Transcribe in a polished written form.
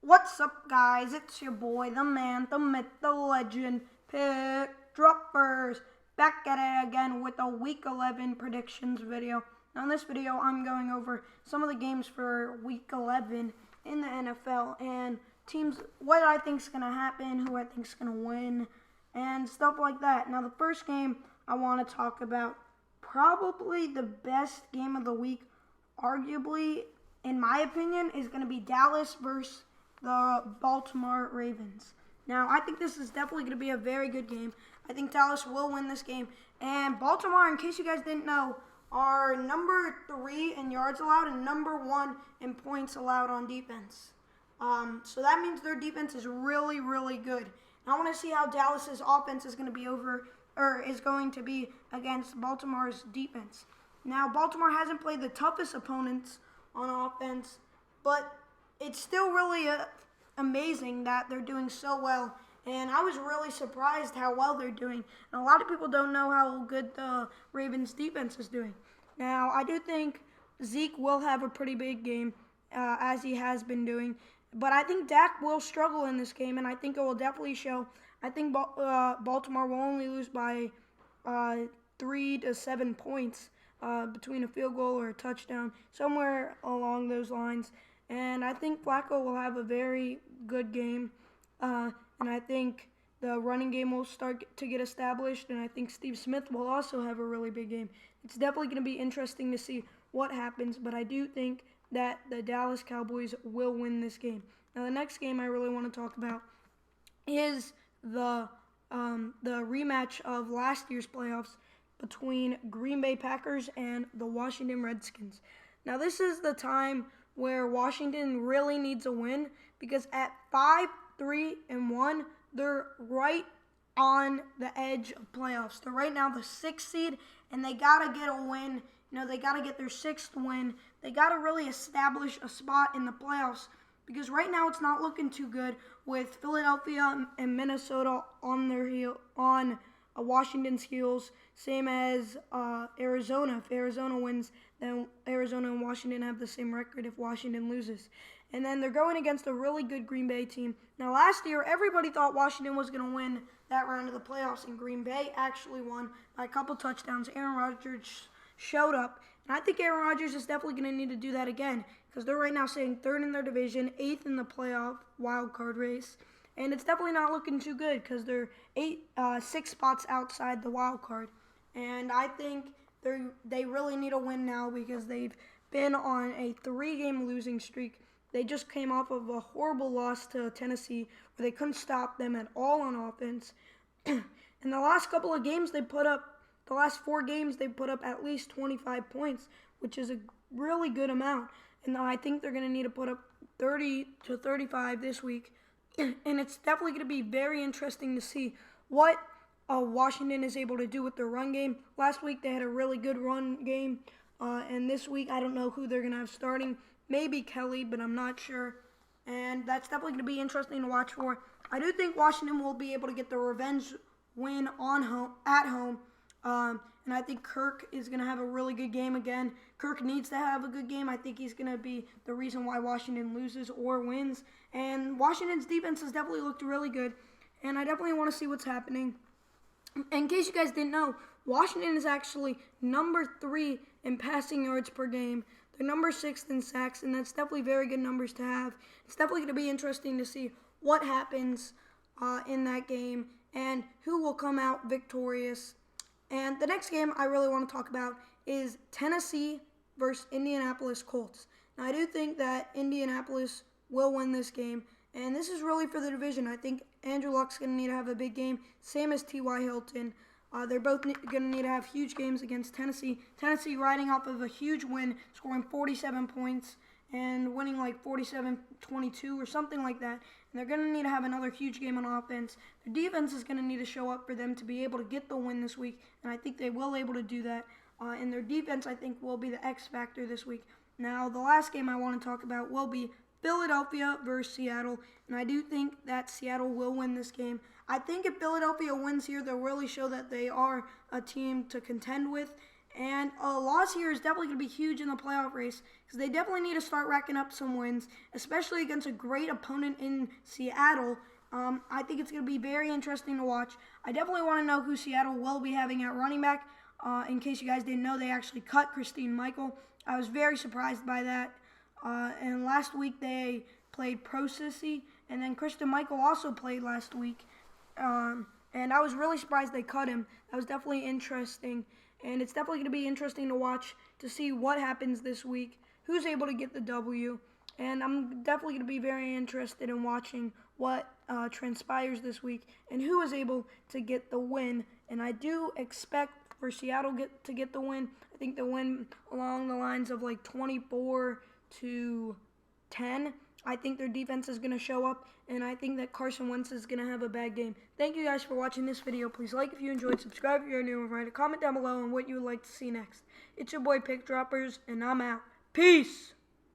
What's up, guys? It's your boy, the man, the myth, the legend, Pickdroppers, back at it again with a Week 11 predictions video. Now, in this video, I'm going over some of the games for Week 11 in the NFL and teams, what I think is going to happen, who I think is going to win, and stuff like that. Now, the first game I want to talk about, probably the best game of the week, arguably, in my opinion, is going to be Dallas versus the Baltimore Ravens. Now, I think this is definitely going to be a very good game. I think Dallas will win this game. And Baltimore, in case you guys didn't know, are number 3 in yards allowed and number 1 in points allowed on defense. So that means their defense is really, really good. And I want to see how Dallas's offense is going to be against Baltimore's defense. Now, Baltimore hasn't played the toughest opponents on offense, but it's still really amazing that they're doing so well. And I was really surprised how well they're doing. And a lot of people don't know how good the Ravens defense is doing. Now, I do think Zeke will have a pretty big game, as he has been doing. But I think Dak will struggle in this game, and I think it will definitely show. I think Baltimore will only lose by 3 to 7 points between a field goal or a touchdown, somewhere along those lines. And I think Flacco will have a very good game. And I think the running game will start to get established. And I think Steve Smith will also have a really big game. It's definitely going to be interesting to see what happens. But I do think that the Dallas Cowboys will win this game. Now, the next game I really want to talk about is the rematch of last year's playoffs between Green Bay Packers and the Washington Redskins. Now, this is the time where Washington really needs a win, because at 5-3-1, they're right on the edge of playoffs. They're right now the 6th seed, and they got to get a win. They got to get their 6th win. They got to really establish a spot in the playoffs, because right now it's not looking too good with Philadelphia and Minnesota on Washington's heels, same as Arizona. If Arizona wins, then Arizona and Washington have the same record if Washington loses. And then they're going against a really good Green Bay team. Now, last year, everybody thought Washington was going to win that round of the playoffs, and Green Bay actually won by a couple touchdowns. Aaron Rodgers showed up, and I think Aaron Rodgers is definitely going to need to do that again, because they're right now sitting 3rd in their division, 8th in the playoff wild card race. And it's definitely not looking too good, because they're 6 spots outside the wild card. And I think they really need a win now, because they've been on a 3-game losing streak. They just came off of a horrible loss to Tennessee, where they couldn't stop them at all on offense. In the last couple of games, the last 4 games, they put up at least 25 points, which is a really good amount. And I think they're going to need to put up 30 to 35 this week. And it's definitely going to be very interesting to see what Washington is able to do with their run game. Last week they had a really good run game, and this week I don't know who they're going to have starting. Maybe Kelly, but I'm not sure. And that's definitely going to be interesting to watch for. I do think Washington will be able to get the revenge win at home. And I think Kirk is going to have a really good game again. Kirk needs to have a good game. I think he's going to be the reason why Washington loses or wins. And Washington's defense has definitely looked really good. And I definitely want to see what's happening. In case you guys didn't know, Washington is actually number 3 in passing yards per game. They're number 6 in sacks, and that's definitely very good numbers to have. It's definitely going to be interesting to see what happens in that game and who will come out victorious. And the next game I really want to talk about is Tennessee versus Indianapolis Colts. Now, I do think that Indianapolis will win this game, and this is really for the division. I think Andrew Luck's going to need to have a big game, same as T.Y. Hilton. They're both going to need to have huge games against Tennessee. Tennessee riding off of a huge win, scoring 47 points and winning like 47-22 or something like that. And they're going to need to have another huge game on offense. Their defense is going to need to show up for them to be able to get the win this week, and I think they will able to do that. And their defense, I think, will be the X factor this week. Now, the last game I want to talk about will be Philadelphia versus Seattle, and I do think that Seattle will win this game. I think if Philadelphia wins here, they'll really show that they are a team to contend with, And a loss here is definitely going to be huge in the playoff race because they definitely need to start racking up some wins, especially against a great opponent in Seattle. I think it's going to be very interesting to watch. I definitely want to know who Seattle will be having at running back. In case you guys didn't know, they actually cut Christine Michael. I was very surprised by that. And last week they played Pro Sissy, and then Christine Michael also played last week. And I was really surprised they cut him. That was definitely interesting. And it's definitely going to be interesting to watch to see what happens this week, who's able to get the W. And I'm definitely going to be very interested in watching what transpires this week and who is able to get the win. And I do expect for Seattle to get the win. I think the win along the lines of like 24-10. I think their defense is going to show up, and I think that Carson Wentz is going to have a bad game. Thank you guys for watching this video. Please like if you enjoyed, subscribe if you're new, and write a comment down below on what you would like to see next. It's your boy Pickdroppers, and I'm out. Peace!